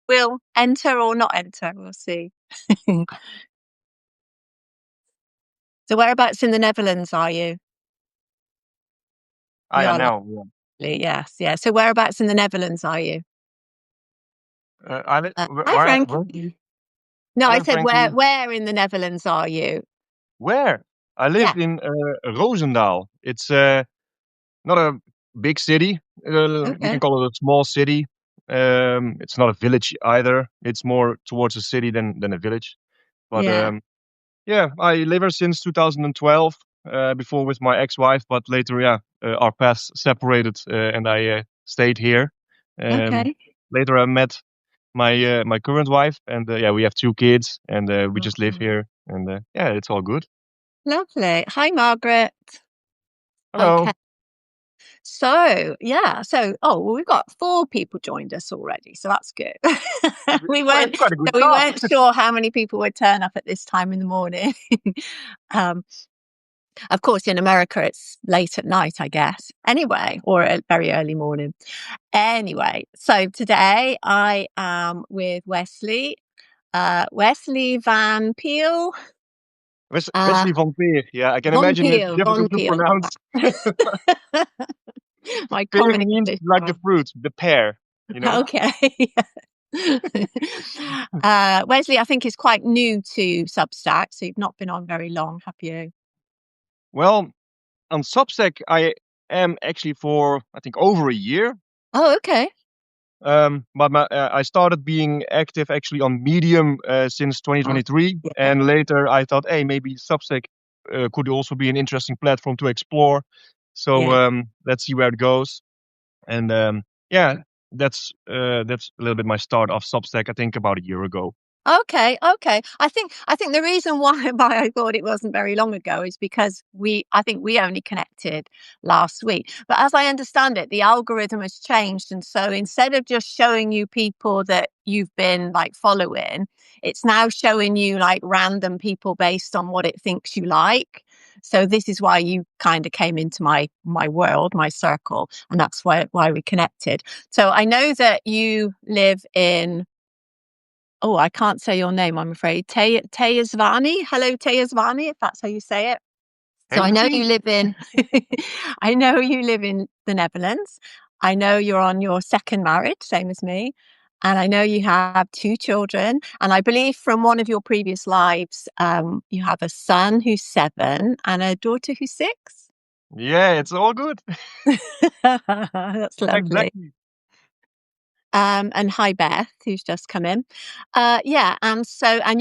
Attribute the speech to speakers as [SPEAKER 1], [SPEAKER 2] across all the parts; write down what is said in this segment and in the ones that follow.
[SPEAKER 1] we'll enter or not enter. We'll see. So whereabouts in the Netherlands are you?
[SPEAKER 2] Ah,
[SPEAKER 1] You
[SPEAKER 2] yeah,
[SPEAKER 1] are
[SPEAKER 2] now. Yeah.
[SPEAKER 1] lovely. Yes. Yeah. So whereabouts in the Netherlands are you? Hi, Frank. No, I
[SPEAKER 2] Hello,
[SPEAKER 1] said
[SPEAKER 2] Frankie.
[SPEAKER 1] where in the Netherlands are you?
[SPEAKER 2] Where? I
[SPEAKER 1] Yeah.
[SPEAKER 2] live in Roosendaal. It's not a big city. We can
[SPEAKER 1] Okay.
[SPEAKER 2] call it a small city. It's not a village either. It's more towards a city than a village. But
[SPEAKER 1] Yeah.
[SPEAKER 2] yeah, I live here since 2012. Before with my ex-wife, but later, yeah, our paths separated, and I stayed here. Um,
[SPEAKER 1] Okay.
[SPEAKER 2] Later, I met my current wife, and yeah, we have two kids, and we just live
[SPEAKER 1] Mhm.
[SPEAKER 2] here, and yeah, it's all good.
[SPEAKER 1] Lovely. Hi, Margaret. Okay.
[SPEAKER 2] Hello.
[SPEAKER 1] So, yeah. So, oh, well, we've got 4 people joined us already. So that's good. we
[SPEAKER 2] Quite,
[SPEAKER 1] weren't,
[SPEAKER 2] quite a good
[SPEAKER 1] we
[SPEAKER 2] start.
[SPEAKER 1] weren't sure how many people would turn up at this time in the morning. um, of course, in America, it's late at night, I guess. Anyway, or a very early morning. Anyway, so today I am with Wesley van Peel. Uh,
[SPEAKER 2] Wesley van Peer. Yeah, I can
[SPEAKER 1] Von
[SPEAKER 2] imagine it's
[SPEAKER 1] Peel, Von
[SPEAKER 2] difficult to
[SPEAKER 1] Peel.
[SPEAKER 2] pronounce.
[SPEAKER 1] My
[SPEAKER 2] Pear
[SPEAKER 1] common
[SPEAKER 2] means
[SPEAKER 1] English.
[SPEAKER 2] like the fruit, the pear, you know?
[SPEAKER 1] Okay. Wesley, I think, is quite new to Substack, so you've not been on very long, have you?
[SPEAKER 2] Well, on Substack, I am actually for, I think, over a year.
[SPEAKER 1] Oh, okay.
[SPEAKER 2] But I started being active actually on Medium since
[SPEAKER 1] Oh,
[SPEAKER 2] 2023.
[SPEAKER 1] yeah.
[SPEAKER 2] And later I thought, hey, maybe Substack could also be an interesting platform to explore. So
[SPEAKER 1] Yeah.
[SPEAKER 2] let's see where it goes. And yeah, that's a little bit my start of Substack, I think about a year ago.
[SPEAKER 1] Okay, okay. I think the reason why why I thought it wasn't very long ago is because I think we only connected last week. But as I understand it, the algorithm has changed, and so instead of just showing you people that you've been like following, it's now showing you like random people based on what it thinks you like. So this is why you kind of came into my world, my circle, and that's why we connected. So I know that you live in. Oh, I can't say your name, I'm afraid. Teyasvani. Hello, Teyasvani, if that's how you say it. So I know you
[SPEAKER 2] Hey,
[SPEAKER 1] live in I know you live in the Netherlands. I know you're on your second marriage, same as me. And I know you have 2 children. And I believe from one of your previous lives, you have a son who's 7 and a daughter who's 6.
[SPEAKER 2] yeah, it's all good.
[SPEAKER 1] That's lovely.
[SPEAKER 2] Exactly.
[SPEAKER 1] And hi, Beth, who's just come in. Yeah, and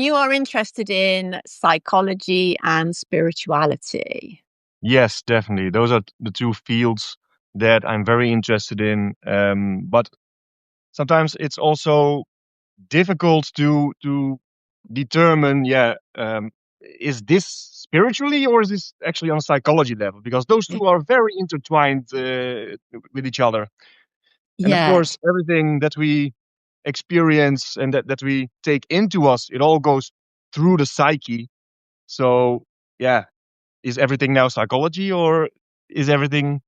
[SPEAKER 1] you are interested in psychology and spirituality.
[SPEAKER 2] Yes, definitely. Those are the two fields that I'm very interested in. But sometimes it's also difficult to determine, yeah, is this spiritually or is this actually on a psychology level? Because those two are very intertwined with each other. And of
[SPEAKER 1] Yeah,
[SPEAKER 2] course, everything that we experience and that we take into us, it all goes through the psyche. So, yeah, is everything now psychology or is everything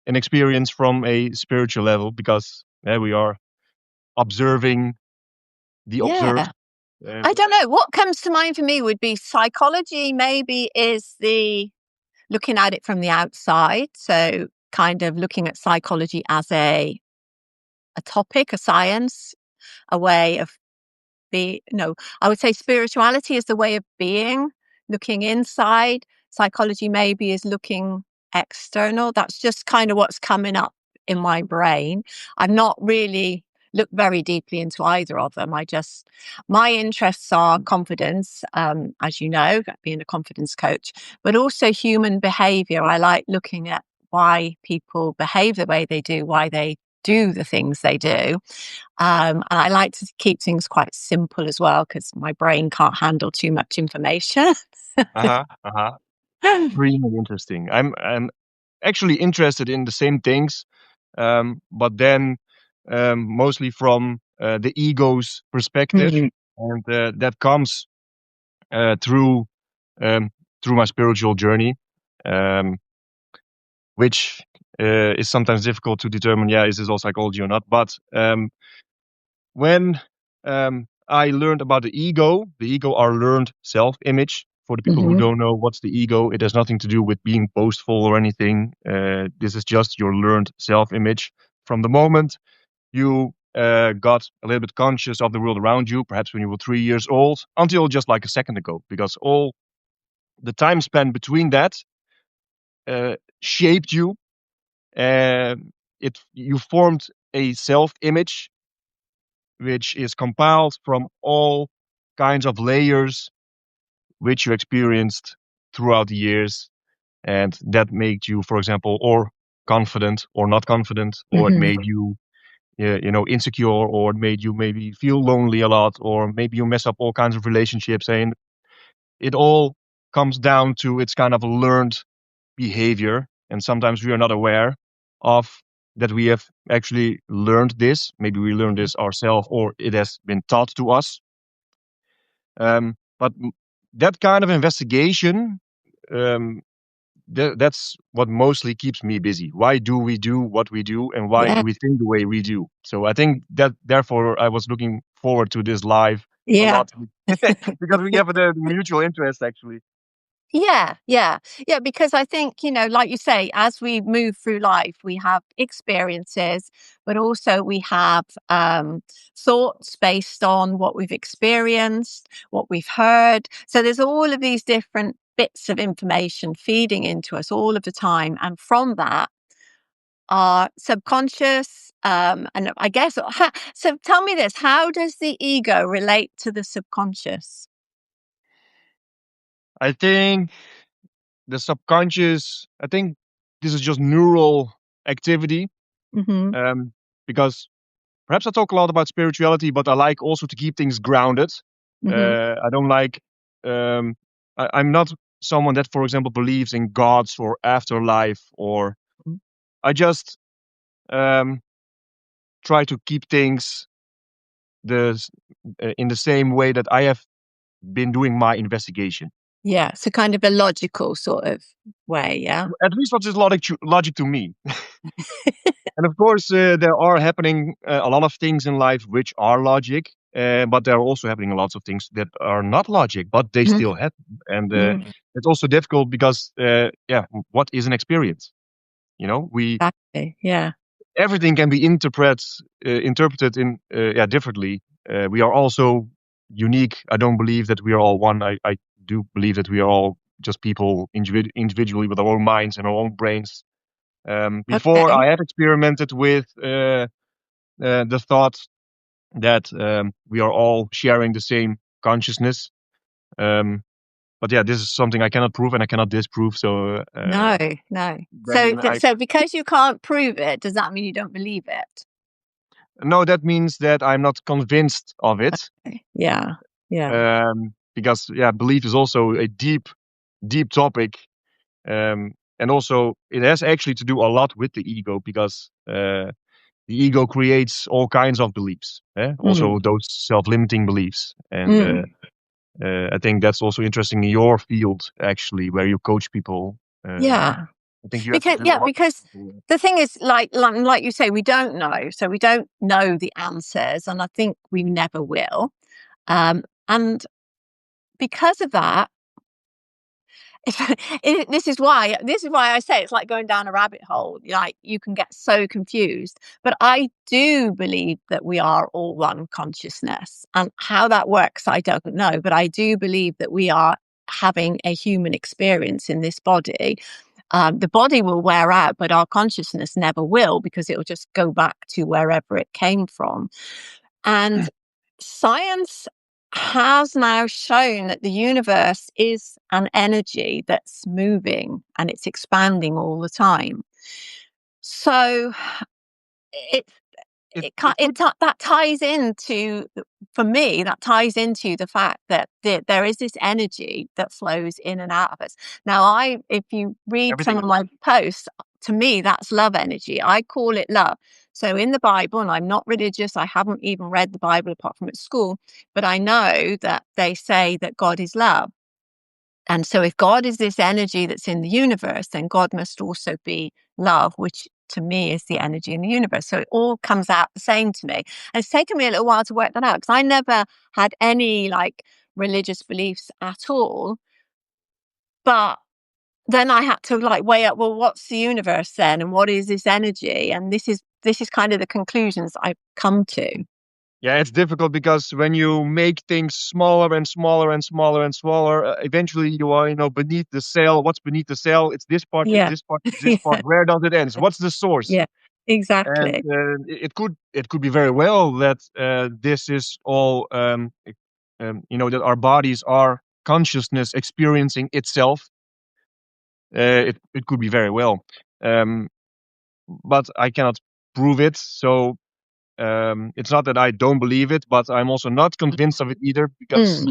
[SPEAKER 2] an experience from a spiritual level? Because we are observing the
[SPEAKER 1] yeah.
[SPEAKER 2] observed.
[SPEAKER 1] I don't know. What comes to mind for me would be psychology, maybe is the looking at it from the outside. So, kind of looking at psychology as a topic, a science, a way of no, I would say spirituality is the way of being, looking inside. Psychology maybe is looking external. That's just kind of what's coming up in my brain. I've not really looked very deeply into either of them. My interests are confidence, as you know, being a confidence coach, but also human behavior. I like looking at why people behave the way they do, why they do the things they do. And I like to keep things quite simple as well because my brain can't handle too much information.
[SPEAKER 2] Uh-huh, uh-huh. Extremely interesting. I'm actually interested in the same things, but then mostly from the ego's perspective,
[SPEAKER 1] Mhm.
[SPEAKER 2] and that comes through um, through my spiritual journey, um, which is sometimes difficult to determine. Yeah, is this all psychology or not? But when I learned about the ego. The ego, our learned self-image. For the people who
[SPEAKER 1] Hmm.
[SPEAKER 2] don't know what's the ego, it has nothing to do with being boastful or anything. This is just your learned self-image. From the moment you got a little bit conscious of the world around you, perhaps when you were 3 years old, until just like a second ago, because all the time spent between that shaped you. You formed a self-image which is compiled from all kinds of layers which you experienced throughout the years, and that made you, for example, or confident or not confident, or it
[SPEAKER 1] Hmm.
[SPEAKER 2] made you, insecure, or it made you maybe feel lonely a lot, or maybe you mess up all kinds of relationships, and it all comes down to its kind of learned behavior, and sometimes we are not aware of that we have actually learned this. Maybe we learned this ourselves, or it has been taught to us. But that kind of investigation, um, that's what mostly keeps me busy. Why do we do what we do, and why
[SPEAKER 1] Yeah.
[SPEAKER 2] do we think the way we do? So I think that therefore I was looking forward to this live a
[SPEAKER 1] Yeah.
[SPEAKER 2] lot because we have the mutual interest actually.
[SPEAKER 1] Yeah, yeah, yeah, because I think, like you say, as we move through life, we have experiences, but also we have thoughts based on what we've experienced, what we've heard. So there's all of these different bits of information feeding into us all of the time. And from that, our subconscious, and I guess, so tell me this, how does the ego relate to the subconscious?
[SPEAKER 2] I think the subconscious. I think this is just neural activity,
[SPEAKER 1] Hmm.
[SPEAKER 2] um, because perhaps I talk a lot about spirituality, but I like also to keep things grounded.
[SPEAKER 1] Hmm.
[SPEAKER 2] I don't like. I'm not someone that, for example, believes in gods or afterlife, or I just um, try to keep things the in the same way that I have been doing my investigation.
[SPEAKER 1] Yeah, so kind of a logical sort of way, yeah?
[SPEAKER 2] At least what is logic to me. And of course, there are happening a lot of things in life which are logic, but there are also happening lots of things that are not logic, but they
[SPEAKER 1] Mhm,
[SPEAKER 2] still happen. And
[SPEAKER 1] mhm,
[SPEAKER 2] it's also difficult because, yeah, what is an experience? We
[SPEAKER 1] exactly, yeah.
[SPEAKER 2] everything can be interpreted in yeah differently. We are also unique. I don't believe that we are all one. I do believe that we are all just people individually with our own minds and our own brains. Before
[SPEAKER 1] Okay.
[SPEAKER 2] I had experimented with the thought that we are all sharing the same consciousness. Um, but yeah, this is something I cannot prove and I cannot disprove. So
[SPEAKER 1] No, no. So
[SPEAKER 2] then I
[SPEAKER 1] so because you can't prove it, does that mean you don't believe it?
[SPEAKER 2] no, that means that I'm not convinced of it.
[SPEAKER 1] Yeah, yeah.
[SPEAKER 2] Because yeah, belief is also a deep topic, and also it has actually to do a lot with the ego because the ego creates all kinds of beliefs, also
[SPEAKER 1] Mm,
[SPEAKER 2] those self-limiting beliefs, and
[SPEAKER 1] mm.
[SPEAKER 2] I think that's also interesting in your field actually, where you coach people.
[SPEAKER 1] Yeah.
[SPEAKER 2] I think you have to
[SPEAKER 1] Because
[SPEAKER 2] do a
[SPEAKER 1] yeah,
[SPEAKER 2] lot.
[SPEAKER 1] because the thing is, like you say, we don't know. So we don't know the answers, and I think we never will. And because of that, this is why I say it's like going down a rabbit hole. Like you can get so confused. But I do believe that we are all one consciousness. And how that works, I don't know. But I do believe that we are having a human experience in this body. The body will wear out, but our consciousness never will because it will just go back to wherever it came from. And science has now shown that the universe is an energy that's moving and it's expanding all the time. So it
[SPEAKER 2] It
[SPEAKER 1] it
[SPEAKER 2] it could
[SPEAKER 1] that ties into, for me, that ties into the fact that there is this energy that flows in and out of us. Now, if you read some
[SPEAKER 2] everything
[SPEAKER 1] of
[SPEAKER 2] is.
[SPEAKER 1] my posts, to me, that's love energy. I call it love. So in the Bible, and I'm not religious, I haven't even read the Bible apart from at school, but I know that they say that God is love. And so if God is this energy that's in the universe, then God must also be love, which to me is the energy in the universe. So it all comes out the same to me. And it's taken me a little while to work that out because I never had any like religious beliefs at all. But then I had to like weigh up, well, what's the universe then? And what is this energy? And this is kind of the conclusions I've come to.
[SPEAKER 2] Yeah, it's difficult because when you make things smaller and smaller and smaller and smaller, eventually you are, beneath the cell. What's beneath the cell? It's this part, it's
[SPEAKER 1] Yeah.
[SPEAKER 2] this part, it's this part. Where does it end? What's the source?
[SPEAKER 1] Yeah,
[SPEAKER 2] And
[SPEAKER 1] exactly.
[SPEAKER 2] it could be very well that this is all, that our bodies are consciousness experiencing itself. It could be very well, um, but I cannot prove it. So it's not that I don't believe it, but I'm also not convinced of it either because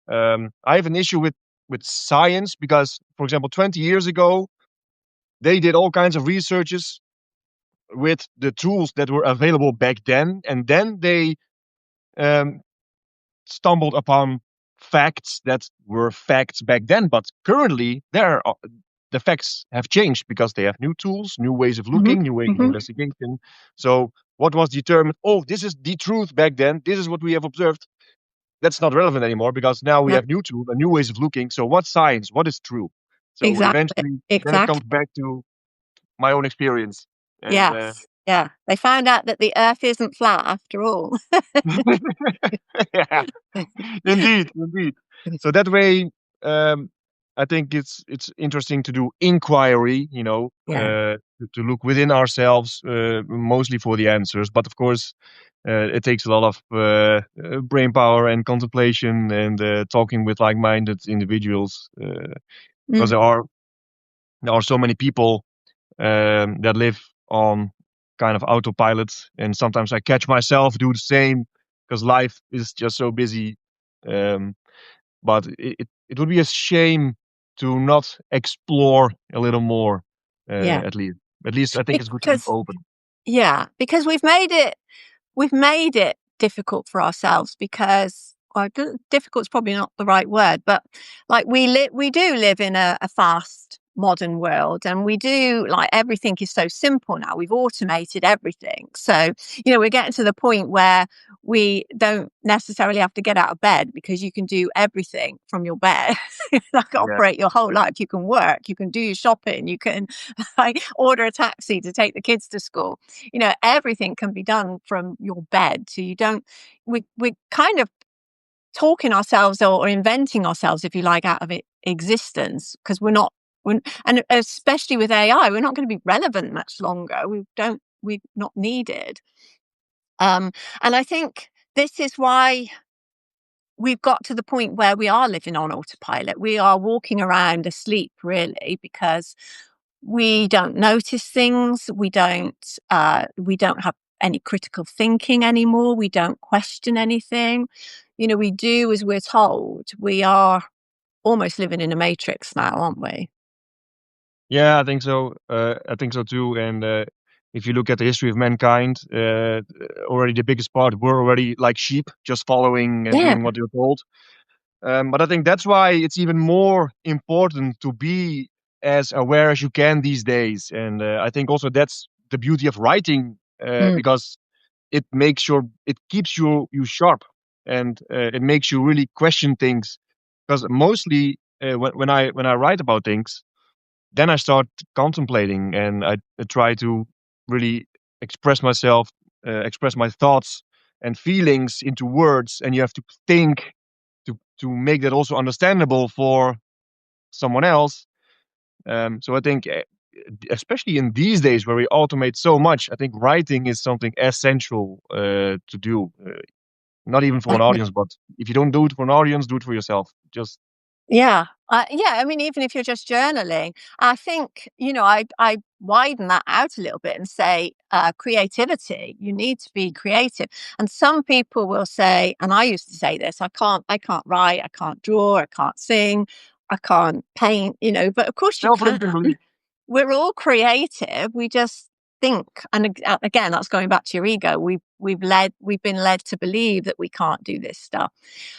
[SPEAKER 1] Mm.
[SPEAKER 2] I have an issue with science because, for example, 20 years ago, they did all kinds of researches with the tools that were available back then, and then they um, stumbled upon facts that were facts back then. But currently, the facts have changed because they have new tools, new ways of
[SPEAKER 1] Hmm.
[SPEAKER 2] looking, new ways of
[SPEAKER 1] Hmm.
[SPEAKER 2] investigation. So what was determined? Oh, this is the truth back then. This is what we have observed. That's not relevant anymore because now we
[SPEAKER 1] No,
[SPEAKER 2] have new tools and new ways of looking. So what's science? What is true? So
[SPEAKER 1] exactly.
[SPEAKER 2] eventually, then it comes
[SPEAKER 1] Exactly.
[SPEAKER 2] back to my own experience. And
[SPEAKER 1] Yes. Yeah. They found out that the earth isn't flat after all.
[SPEAKER 2] yeah, indeed, indeed. So that way, um, I think it's interesting to do inquiry,
[SPEAKER 1] Yeah.
[SPEAKER 2] to look within ourselves, mostly for the answers. But of course, it takes a lot of brain power and contemplation and talking with like-minded individuals, because
[SPEAKER 1] Mm.
[SPEAKER 2] there are so many people that live on kind of autopilot, and sometimes I catch myself do the same because life is just so busy. Um, but it would be a shame to not explore a little more,
[SPEAKER 1] Yeah.
[SPEAKER 2] at least. At least I think it's good to be
[SPEAKER 1] Because
[SPEAKER 2] open.
[SPEAKER 1] yeah, because we've made it difficult for ourselves because well, difficult is probably not the right word, but like we do live in a fast modern world, and we do like everything is so simple now. We've automated everything, so we're getting to the point where we don't necessarily have to get out of bed because you can do everything from your bed. Like
[SPEAKER 2] Yeah.
[SPEAKER 1] operate your whole life. You can work, you can do your shopping, you can like order a taxi to take the kids to school. Everything can be done from your bed. So you don't, we're kind of talking ourselves or inventing ourselves, if you like, out of existence because and especially with AI, we're not going to be relevant much longer. We're not needed. Um, and I think this is why we've got to the point where we are living on autopilot. We are walking around asleep, really, because we don't notice things. We don't have any critical thinking anymore. We don't question anything. We do as we're told. We are almost living in a matrix now, aren't we?
[SPEAKER 2] Yeah, I think so. I think so too. And if you look at the history of mankind, already the biggest part were already like sheep, just following and
[SPEAKER 1] Yeah.
[SPEAKER 2] doing what you're told. But I think that's why it's even more important to be as aware as you can these days. And I think also that's the beauty of writing,
[SPEAKER 1] Mm,
[SPEAKER 2] because it keeps you sharp, and it makes you really question things. Because mostly when I write about things, then I start contemplating, and I try to really express myself, express my thoughts and feelings into words, and you have to think to make that also understandable for someone else. So I think, especially in these days where we automate so much, I think writing is something essential to do. Not even for an
[SPEAKER 1] definitely.
[SPEAKER 2] audience, but if you don't do it for an audience, do it for yourself. Just
[SPEAKER 1] Yeah. Yeah. I mean, even if you're just journaling, I think, I widen that out a little bit and say creativity. You need to be creative. And some people will say, and I used to say this, I can't write, I can't draw, I can't sing, I can't paint, but of course you can.
[SPEAKER 2] self-limiting belief.
[SPEAKER 1] We're all creative. We just think, and again, that's going back to your ego. We've been led to believe that we can't do this stuff.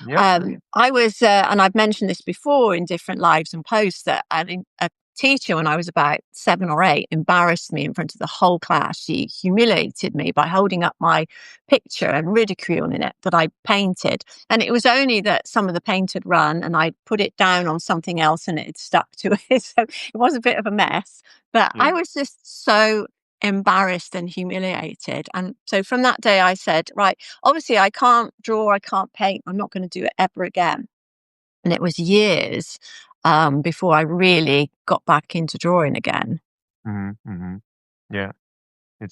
[SPEAKER 2] Yep.
[SPEAKER 1] I was, and I've mentioned this before in different lives and posts, that a teacher, when I was about 7 or 8, embarrassed me in front of the whole class. She humiliated me by holding up my picture and ridiculing it that I painted. And it was only that some of the paint had run and I put it down on something else and it had stuck to it. So it was a bit of a mess. But I was just so embarrassed and humiliated. And so from that day, I said, right, obviously I can't draw, I can't paint. I'm not going to do it ever again. And it was years before I really got back into drawing again.
[SPEAKER 2] Yeah,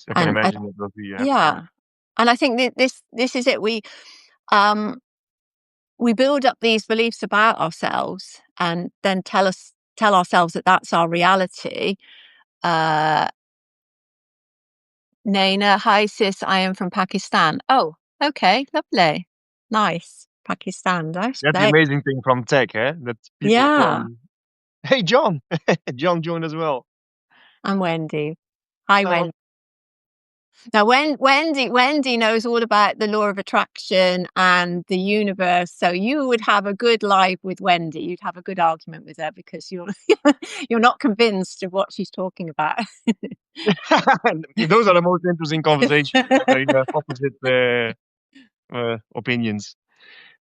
[SPEAKER 2] I can
[SPEAKER 1] And
[SPEAKER 2] imagine it will be.
[SPEAKER 1] yeah, and I think this is it. Um, we build up these beliefs about ourselves, and then tell ourselves that that's our reality. Naina, hi sis, I am from Pakistan. Oh, okay, lovely, nice. Pakistan, that's
[SPEAKER 2] That's the amazing thing from tech, eh? That people
[SPEAKER 1] yeah.
[SPEAKER 2] from. Hey, John. John joined as well.
[SPEAKER 1] I'm Wendy. Hi,
[SPEAKER 2] Hello.
[SPEAKER 1] Wendy. Now, Wendy knows all about the law of attraction and the universe. So you would have a good live with Wendy. You'd have a good argument with her because you're you're not convinced of what she's talking about.
[SPEAKER 2] Those are the most interesting conversations. Very opposite opinions.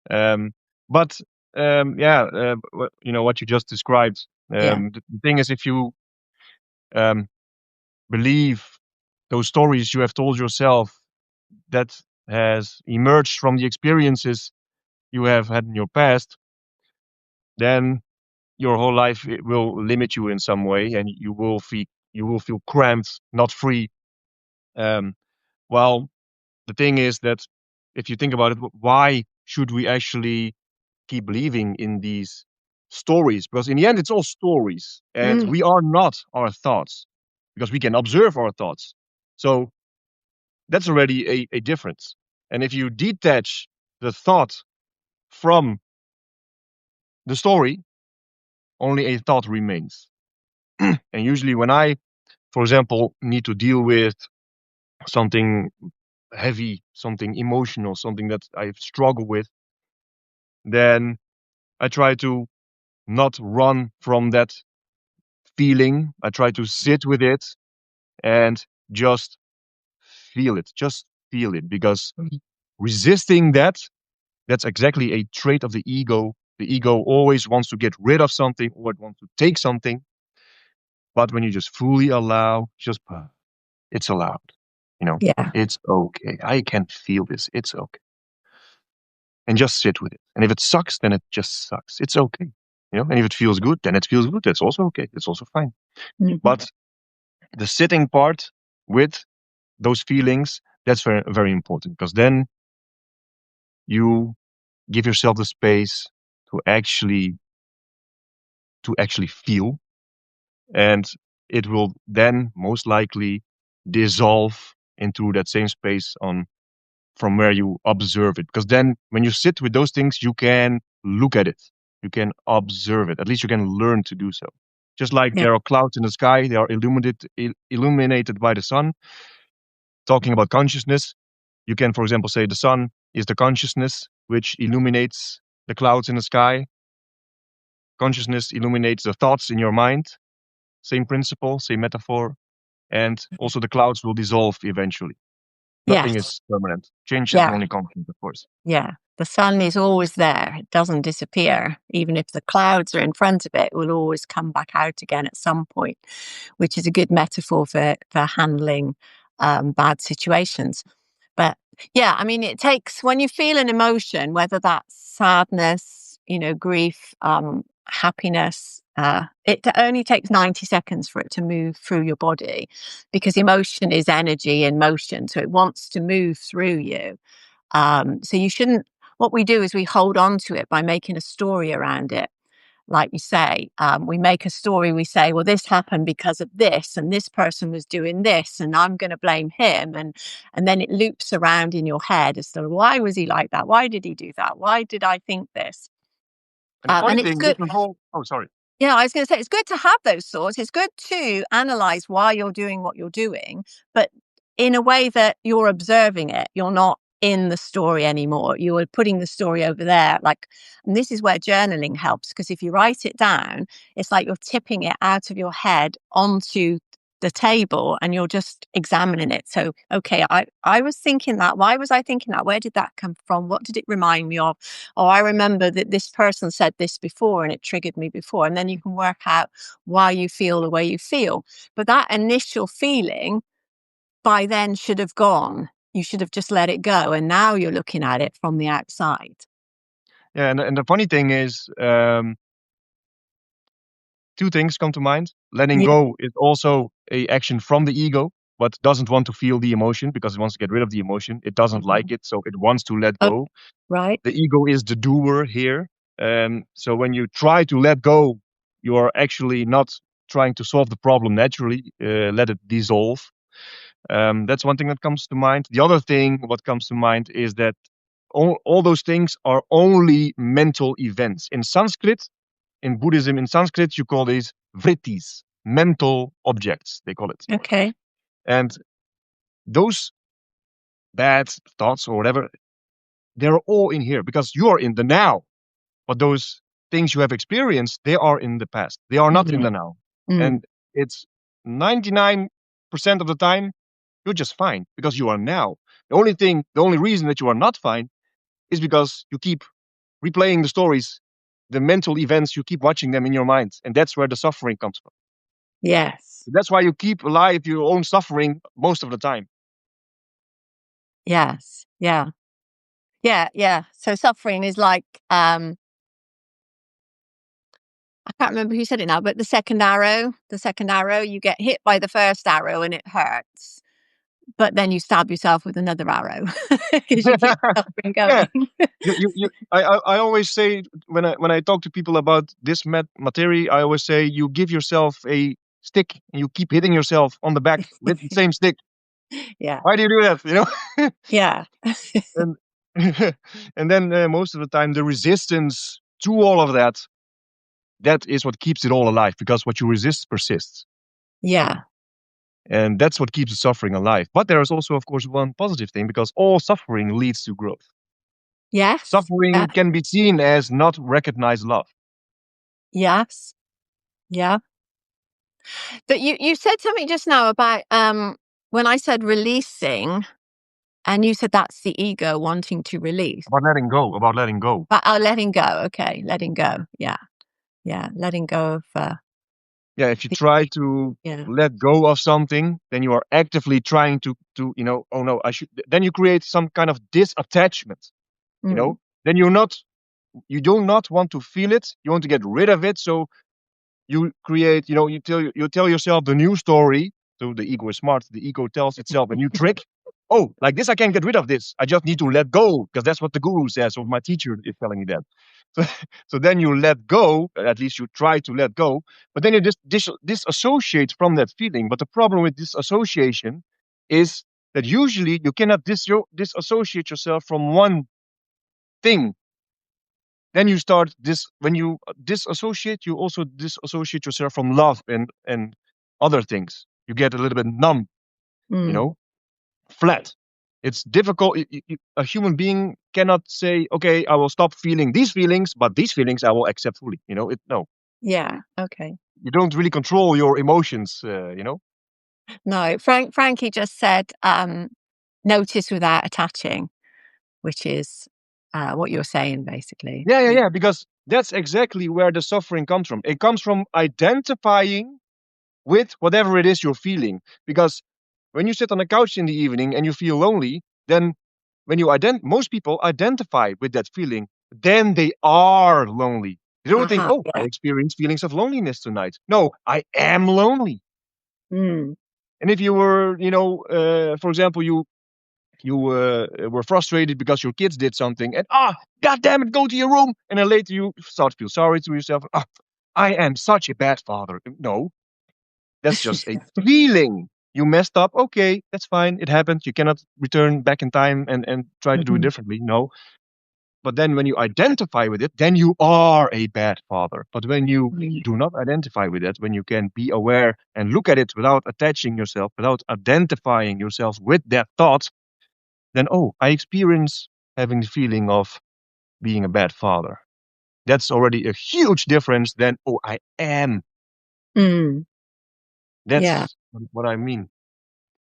[SPEAKER 2] Um, but yeah, what you just described.
[SPEAKER 1] Yeah,
[SPEAKER 2] The thing is, if you um, believe those stories you have told yourself that has emerged from the experiences you have had in your past, then your whole life it will limit you in some way, and you will feel cramped, not free. Um, well, the thing is that if you think about it, why should we actually keep believing in these stories? Because in the end, it's all stories, and
[SPEAKER 1] mm,
[SPEAKER 2] we are not our thoughts because we can observe our thoughts. So that's already a difference. And if you detach the thought from the story, only a thought remains. And usually, when I, for example, need to deal with something heavy, something emotional, something that I struggle with, then I try to not run from that feeling. I try to sit with it and just feel it. Just feel it. Because resisting that's exactly a trait of the ego. The ego always wants to get rid of something or it wants to take something. But when you just fully allow, just it's allowed.
[SPEAKER 1] yeah,
[SPEAKER 2] It's okay. I can feel this. It's okay. And just sit with it. And if it sucks, then it just sucks. It's okay. And if it feels good, then it feels good. That's also okay. It's also fine.
[SPEAKER 1] mhm,
[SPEAKER 2] But the sitting part with those feelings, that's very, very important because then you give yourself the space to actually feel, and it will then most likely dissolve into that same space on from where you observe it. Because then when you sit with those things, you can look at it, you can observe it. At least you can learn to do so. Just like
[SPEAKER 1] yeah,
[SPEAKER 2] there are clouds in the sky, they are illuminated by the sun. Talking about consciousness, you can, for example, say the sun is the consciousness which illuminates the clouds in the sky. Consciousness illuminates the thoughts in your mind. Same principle, same metaphor. And also the clouds will dissolve eventually. Nothing
[SPEAKER 1] yes,
[SPEAKER 2] is permanent. Change is
[SPEAKER 1] yeah.
[SPEAKER 2] only constant, of course.
[SPEAKER 1] Yeah, the sun is always there. It doesn't disappear. Even if the clouds are in front of it, it will always come back out again at some point, which is a good metaphor for handling bad situations. But yeah, I mean, it takes, when you feel an emotion, whether that's sadness, grief, happiness, it only takes 90 seconds for it to move through your body because emotion is energy in motion. So it wants to move through you. So you shouldn't, what we do is we hold on to it by making a story around it. Like you say, we make a story, we say, well, this happened because of this, and this person was doing this, and I'm going to blame him. And then it loops around in your head as to why was he like that? Why did he do that? Why did I think this?
[SPEAKER 2] And the funny
[SPEAKER 1] And it's
[SPEAKER 2] thing, this
[SPEAKER 1] good.
[SPEAKER 2] whole, oh, sorry.
[SPEAKER 1] Yeah, I was going to say, it's good to have those thoughts. It's good to analyze why you're doing what you're doing, but in a way that you're observing it. You're not in the story anymore. You are putting the story over there. Like, and this is where journaling helps, because if you write it down, it's like you're tipping it out of your head onto the table and you're just examining it. So, okay, I was thinking that. Why was I thinking that? Where did that come from? What did it remind me of? Oh, I remember that this person said this before and it triggered me before. And then you can work out why you feel the way you feel. But that initial feeling by then should have gone. You should have just let it go. And now you're looking at it from the outside.
[SPEAKER 2] Yeah, and the funny thing is, two things come to mind. Letting
[SPEAKER 1] Yeah.
[SPEAKER 2] go is also a action from the ego, but doesn't want to feel the emotion because it wants to get rid of the emotion. It doesn't like it, so it wants to let
[SPEAKER 1] Oh,
[SPEAKER 2] go.
[SPEAKER 1] right.
[SPEAKER 2] The ego is the doer here. So when you try to let go, you are actually not trying to solve the problem naturally. Let it dissolve. That's one thing that comes to mind. The other thing, what comes to mind, is that all those things are only mental events. In Sanskrit, in Buddhism, in Sanskrit, you call these vrittis, mental objects, they call it.
[SPEAKER 1] Okay.
[SPEAKER 2] And those bad thoughts or whatever, they're all in here because you are in the now. But those things you have experienced, they are in the past. They are not in the now.
[SPEAKER 1] Mm.
[SPEAKER 2] And it's 99% of the time, you're just fine because you are now. The only reason that you are not fine is because you keep replaying the stories, the mental events, you keep watching them in your mind. And that's where the suffering comes from.
[SPEAKER 1] Yes.
[SPEAKER 2] That's why you keep alive your own suffering most of the time.
[SPEAKER 1] Yes. Yeah. Yeah. Yeah. So suffering is like, I can't remember who said it now, but the second arrow, you get hit by the first arrow and it hurts. But then you stab yourself with another arrow because you keep suffering
[SPEAKER 2] Yeah.
[SPEAKER 1] going.
[SPEAKER 2] I always say when I talk to people about this material, I always say you give yourself a stick and you keep hitting yourself on the back with the same stick.
[SPEAKER 1] Yeah.
[SPEAKER 2] Why do you do that?
[SPEAKER 1] Yeah.
[SPEAKER 2] And and then most of the time the resistance to all of that, that is what keeps it all alive because what you resist persists.
[SPEAKER 1] Yeah.
[SPEAKER 2] And that's what keeps the suffering alive. But there is also, of course, one positive thing because all suffering leads to growth.
[SPEAKER 1] Yes. Yeah.
[SPEAKER 2] Suffering can be seen as not recognized love.
[SPEAKER 1] Yes. Yeah. But you said something just now about when I said releasing, and you said that's the ego wanting to release.
[SPEAKER 2] About letting go, about letting go.
[SPEAKER 1] But letting go. Okay, letting go. Yeah. Yeah. Letting go of
[SPEAKER 2] Yeah, if you try to
[SPEAKER 1] yeah.
[SPEAKER 2] let go of something, then you are actively trying to oh no, I should. Then you create some kind of disattachment.
[SPEAKER 1] Mm.
[SPEAKER 2] Then you do not want to feel it. You want to get rid of it. So you create, you tell yourself the new story. So the ego is smart. The ego tells itself a new trick. Oh, like this, I can't get rid of this. I just need to let go because that's what the guru says, or my teacher is telling me that. So, so then you let go. At least you try to let go, but then you just disassociate from that feeling. But the problem with disassociation is that usually you cannot disassociate yourself from one thing. Then you start this when you disassociate, you also disassociate yourself from love and other things. You get a little bit numb, you
[SPEAKER 1] Mm.
[SPEAKER 2] know, flat. It's difficult. A human being cannot say, "Okay, I will stop feeling these feelings, but these feelings I will accept fully." No,
[SPEAKER 1] Yeah. Okay.
[SPEAKER 2] you don't really control your emotions.
[SPEAKER 1] No, Frankie just said, notice without attaching, which is what you're saying, basically.
[SPEAKER 2] Yeah. Because that's exactly where the suffering comes from. It comes from identifying with whatever it is you're feeling. Because when you sit on the couch in the evening and you feel lonely, then when most people identify with that feeling, then they are lonely. You don't think,
[SPEAKER 1] Uh-huh.
[SPEAKER 2] oh, I
[SPEAKER 1] Yeah.
[SPEAKER 2] experience feelings of loneliness tonight. No, I am lonely.
[SPEAKER 1] Mm.
[SPEAKER 2] And if you were, for example, you were frustrated because your kids did something, and god damn it, go to your room, and then later you start to feel sorry to yourself. I am such a bad father. No, that's just a feeling. You messed up. Okay, that's fine. It happened. You cannot return back in time and try to do it
[SPEAKER 1] Mhm.
[SPEAKER 2] differently. No. But then when you identify with it, then you are a bad father. But when you
[SPEAKER 1] Mm.
[SPEAKER 2] do not identify with it, when you can be aware and look at it without attaching yourself, without identifying yourself with that thought, then, oh, I experience having the feeling of being a bad father. That's already a huge difference than, oh, I am.
[SPEAKER 1] Mm. Yeah.
[SPEAKER 2] That's what I mean.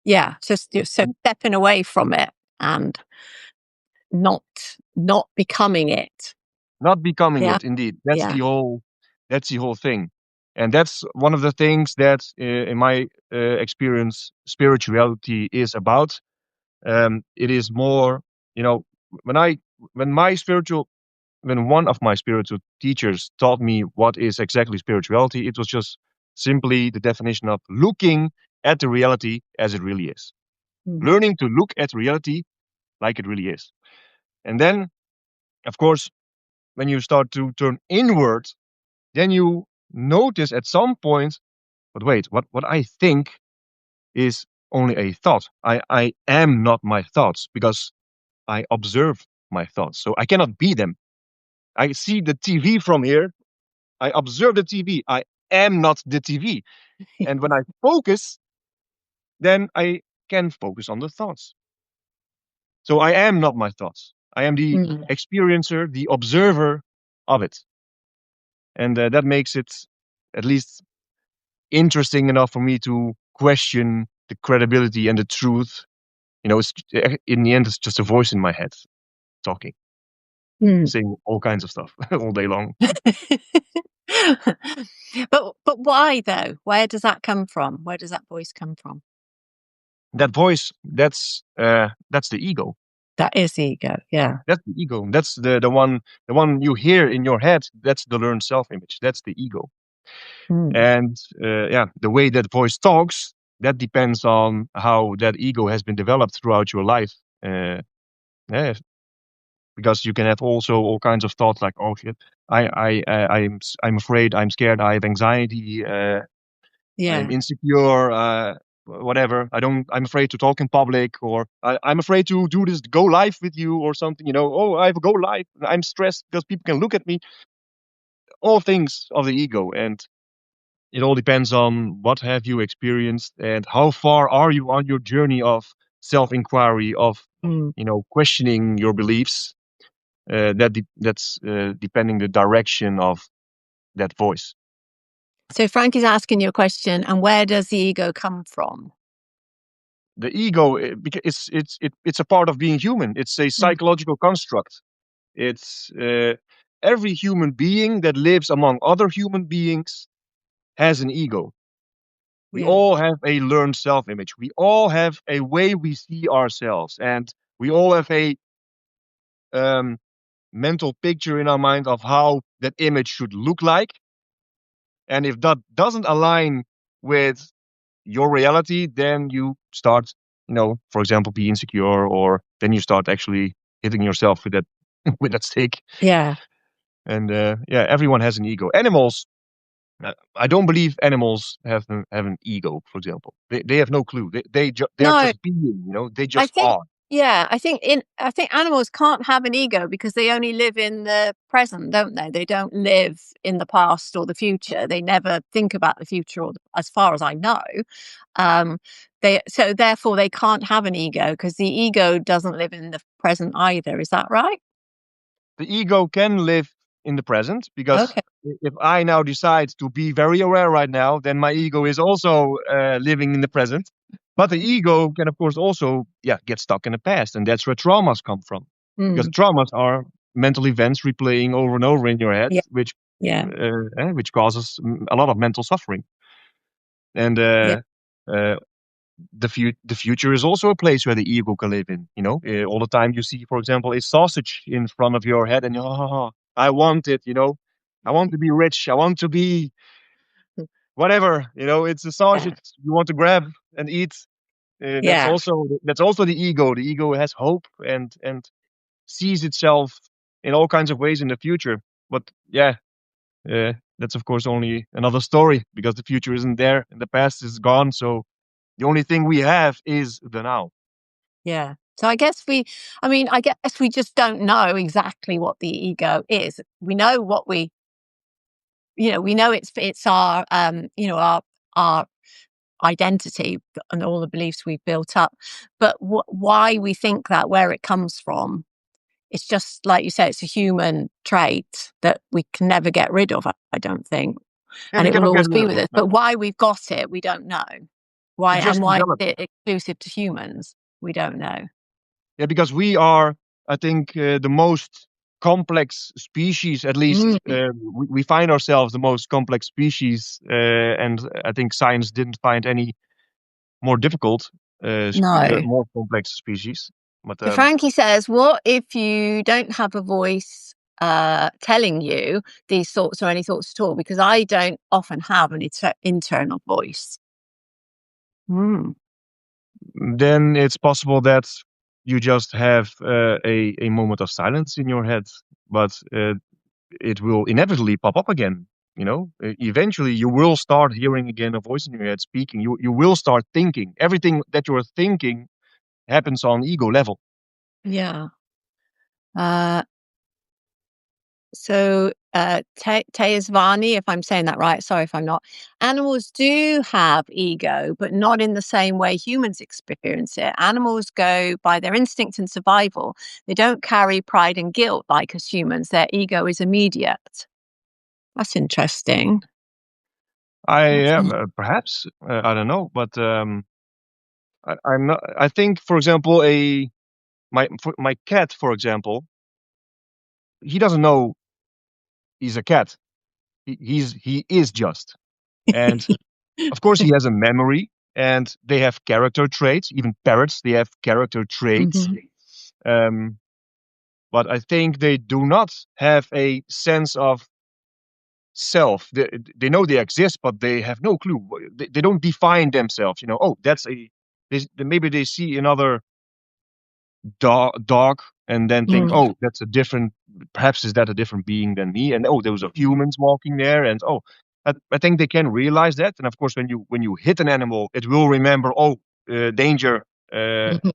[SPEAKER 1] Yeah. So stepping away from it and not not becoming it.
[SPEAKER 2] Not becoming
[SPEAKER 1] Yeah.
[SPEAKER 2] it, indeed.
[SPEAKER 1] Yeah.
[SPEAKER 2] That's the whole thing. And that's one of the things that, in my experience, spirituality is about. It is more, you know, when I, when my spiritual, when one of my spiritual teachers taught me what is exactly spirituality, it was just simply the definition of looking at the reality as it really is.
[SPEAKER 1] Mm.
[SPEAKER 2] Learning to look at reality like it really is. And then, of course, when you start to turn inward, then you notice at some point, but wait, what I think is only a thought. I am not my thoughts because I observe my thoughts. So I cannot be them. I see the TV from here. I observe the TV. I am not the TV. And when I focus, then I can focus on the thoughts. So I am not my thoughts. I am the
[SPEAKER 1] Mm.
[SPEAKER 2] experiencer, the observer of it. And that makes it at least interesting enough for me to question the credibility and the truth. It's, in the end, it's just a voice in my head talking,
[SPEAKER 1] Mm.
[SPEAKER 2] saying all kinds of stuff all day long.
[SPEAKER 1] But why though? Where does that come from? Where does that voice come from?
[SPEAKER 2] That voice, that's the ego.
[SPEAKER 1] That is ego. Yeah.
[SPEAKER 2] That's the ego. That's the one you hear in your head. That's the learned self image. That's the ego.
[SPEAKER 1] Mm.
[SPEAKER 2] And yeah, the way that voice talks, that depends on how that ego has been developed throughout your life. Yeah, because you can have also all kinds of thoughts like, oh shit, I'm afraid, I'm scared, I have anxiety, I'm
[SPEAKER 1] Yeah.
[SPEAKER 2] insecure, whatever. I'm afraid to talk in public, or I'm afraid to do this go live with you or something. Oh, I have a go live. I'm stressed because people can look at me. All things of the ego, and it all depends on what have you experienced and how far are you on your journey of self-inquiry, of
[SPEAKER 1] Mm.
[SPEAKER 2] questioning your beliefs. That's depending the direction of that voice.
[SPEAKER 1] So Frank is asking you a question, and where does the ego come from?
[SPEAKER 2] The ego, because it's a part of being human. It's a
[SPEAKER 1] Mm.
[SPEAKER 2] psychological construct. It's every human being that lives among other human beings has an ego. We
[SPEAKER 1] Yeah.
[SPEAKER 2] all have a learned self-image. We all have a way we see ourselves, and we all have a um, mental picture in our mind of how that image should look like. And if that doesn't align with your reality, then you start, for example, be insecure, or then you start actually hitting yourself with that with that stick.
[SPEAKER 1] Yeah.
[SPEAKER 2] And yeah, everyone has an ego. Animals, I don't believe animals have an ego. For example, they have no clue. They're
[SPEAKER 1] No,
[SPEAKER 2] just being. They
[SPEAKER 1] I
[SPEAKER 2] just
[SPEAKER 1] think
[SPEAKER 2] are.
[SPEAKER 1] yeah, I think animals can't have an ego because they only live in the present, don't they? They don't live in the past or the future. They never think about the future, as far as I know. Um, so therefore they can't have an ego because the ego doesn't live in the present either. Is that right?
[SPEAKER 2] The ego can live in the present because
[SPEAKER 1] Okay.
[SPEAKER 2] if I now decide to be very aware right now, then my ego is also living in the present. But the ego can, of course, also get stuck in the past, and that's where traumas come from. Because
[SPEAKER 1] Mm.
[SPEAKER 2] traumas are mental events replaying over and over in your head,
[SPEAKER 1] Yeah.
[SPEAKER 2] which
[SPEAKER 1] Yeah.
[SPEAKER 2] which causes a lot of mental suffering. And
[SPEAKER 1] Yeah.
[SPEAKER 2] uh, the future is also a place where the ego can live in. All the time you see, for example, a sausage in front of your head, and I want it. I want to be rich. I want to be whatever. It's a
[SPEAKER 1] Yeah.
[SPEAKER 2] sausage you want to grab and eat. That's
[SPEAKER 1] Yeah.
[SPEAKER 2] also the ego. The ego has hope and sees itself in all kinds of ways in the future. But yeah, that's of course only another story because the future isn't there and the past is gone. So the only thing we have is the now.
[SPEAKER 1] Yeah. So I guess we just don't know exactly what the ego is. We know what we know it's our our identity and all the beliefs we've built up. But why we think that, where it comes from, it's just like you say, it's a human trait that we can never get rid of, I don't think.
[SPEAKER 2] Yeah,
[SPEAKER 1] And
[SPEAKER 2] we
[SPEAKER 1] it will
[SPEAKER 2] cannot get
[SPEAKER 1] always
[SPEAKER 2] rid
[SPEAKER 1] be
[SPEAKER 2] of
[SPEAKER 1] with
[SPEAKER 2] it.
[SPEAKER 1] us.
[SPEAKER 2] No.
[SPEAKER 1] But why we've got it, we don't know.
[SPEAKER 2] It just
[SPEAKER 1] Why is
[SPEAKER 2] developed.
[SPEAKER 1] it exclusive to humans? We don't know.
[SPEAKER 2] Yeah, because we are, I think, the most complex species. At least
[SPEAKER 1] Mm,
[SPEAKER 2] we find ourselves the most complex species, and I think science didn't find any more difficult,
[SPEAKER 1] no.
[SPEAKER 2] more complex species. But
[SPEAKER 1] So Frankie says, what if you don't have a voice telling you these thoughts or any thoughts at all? Because I don't often have an internal voice. Mm.
[SPEAKER 2] then it's possible that you just have a moment of silence in your head, but it will inevitably pop up again. Eventually you will start hearing again a voice in your head speaking. You will start thinking. Everything that you're thinking happens on ego level.
[SPEAKER 1] Yeah. Uh, So, Teyasvani, if I'm saying that right, sorry if I'm not, animals do have ego, but not in the same way humans experience it. Animals go by their instinct and survival. They don't carry pride and guilt like us humans. Their ego is immediate. That's interesting.
[SPEAKER 2] I
[SPEAKER 1] That's
[SPEAKER 2] am perhaps I don't know, but I'm not. I think, for example, my cat, for example, he doesn't know he's a cat. He is just, and of course he has a memory, and they have character traits. Even parrots, they have character traits.
[SPEAKER 1] Mhm.
[SPEAKER 2] Um, but I think they do not have a sense of self. They know they exist, but they have no clue. They don't define themselves. Oh, that's a. Maybe they see another dog and then think,
[SPEAKER 1] Mm.
[SPEAKER 2] oh, that's a different. Perhaps is that a different being than me? And oh, those are humans walking there. And oh, I think they can realize that. And of course, when you hit an animal, it will remember. Oh, danger.
[SPEAKER 1] Mhm.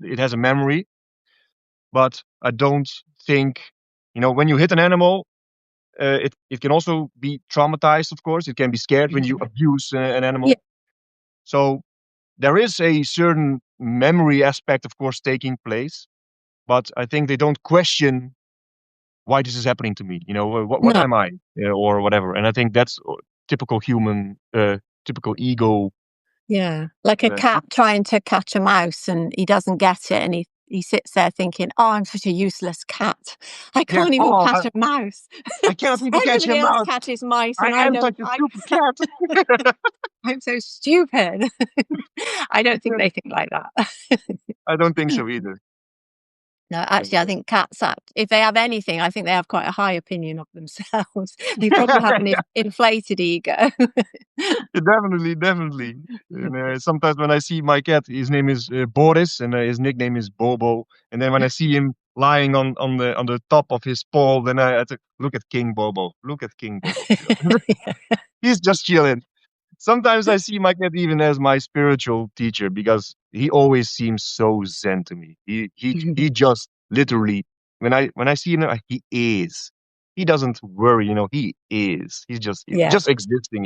[SPEAKER 2] It has a memory. But I don't think, when you hit an animal, it can also be traumatized, of course. It can be scared when you abuse an
[SPEAKER 1] Yeah.
[SPEAKER 2] animal. So there is a certain memory aspect, of course, taking place. But I think they don't question why this is happening to me. What
[SPEAKER 1] No.
[SPEAKER 2] am I, or whatever. And I think that's typical human, typical ego.
[SPEAKER 1] Yeah, like a cat trying to catch a mouse and he doesn't get it, and he sits there thinking, "Oh, I'm such a useless cat. I
[SPEAKER 2] Yeah.
[SPEAKER 1] can't even
[SPEAKER 2] Oh,
[SPEAKER 1] catch a mouse.
[SPEAKER 2] I cannot even catch
[SPEAKER 1] Everybody
[SPEAKER 2] him
[SPEAKER 1] else
[SPEAKER 2] out.
[SPEAKER 1] catches mice,
[SPEAKER 2] I
[SPEAKER 1] and I
[SPEAKER 2] am
[SPEAKER 1] don't.
[SPEAKER 2] such a stupid cat.
[SPEAKER 1] I'm so stupid." I don't think
[SPEAKER 2] Yeah,
[SPEAKER 1] they think like that.
[SPEAKER 2] I don't think so either.
[SPEAKER 1] No, actually, I think cats, if they have anything, I think they have quite a high opinion of themselves. They probably have an inflated ego.
[SPEAKER 2] Definitely, definitely. And sometimes when I see my cat, his name is Boris, and his nickname is Bobo. And then when I see him lying on the top of his paw, then I think, look at King Bobo. Look at King Bobo. He's just chilling. Sometimes I see my cat even as my spiritual teacher because he always seems so zen to me. He just literally, when I see him, he is. He doesn't worry, he is. He's
[SPEAKER 1] Yeah,
[SPEAKER 2] just existing.